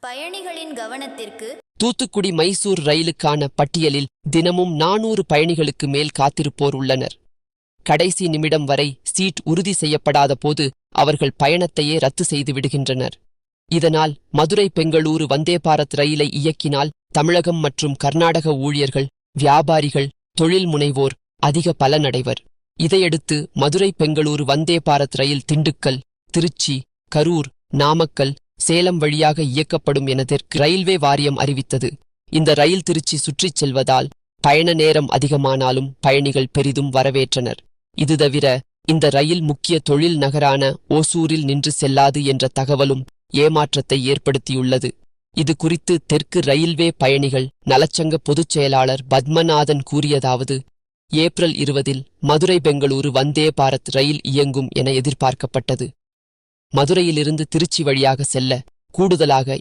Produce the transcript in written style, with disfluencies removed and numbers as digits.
பயணிகளின் கவனத்திற்கு. தூத்துக்குடி மைசூர் ரயிலுக்கான பட்டியலில் தினமும் 400 பயணிகளுக்கு மேல் காத்திருப்போர் உள்ளனர். கடைசி நிமிடம் வரை சீட் உறுதி செய்யப்படாத போது அவர்கள் பயணத்தையே ரத்து செய்து விடுகின்றனர். இதனால் மதுரை பெங்களூரு வந்தே பாரத் ரயிலை இயக்கினால் தமிழகம் மற்றும் கர்நாடக ஊழியர்கள், வியாபாரிகள், தொழில் முனைவோர் அதிக பலனடைவர். இதையடுத்து மதுரை பெங்களூரு வந்தே பாரத் ரயில் திண்டுக்கல், திருச்சி, கரூர், நாமக்கல், சேலம் வழியாக இயக்கப்படும் என தெற்கு ரயில்வே வாரியம் அறிவித்தது. இந்த ரயில் திருச்சி சுற்றிச் செல்வதால் பயண நேரம் அதிகமானாலும் பயணிகள் பெரிதும் வரவேற்றனர். இது தவிர இந்த ரயில் முக்கிய தொழில் நகரான ஓசூரில் நின்று செல்லாது என்ற தகவலும் ஏமாற்றத்தை ஏற்படுத்தியுள்ளது. இது குறித்து தெற்கு ரயில்வே பயணிகள் நலச்சங்க பொதுச் செயலாளர் பத்மநாதன் கூறியதாவது: ஏப்ரல் 20 மதுரை பெங்களூரு வந்தே பாரத் ரயில் இயங்கும் என எதிர்பார்க்கப்பட்டது. மதுரையிலிருந்து திருச்சி வழியாக செல்ல கூடுதலாக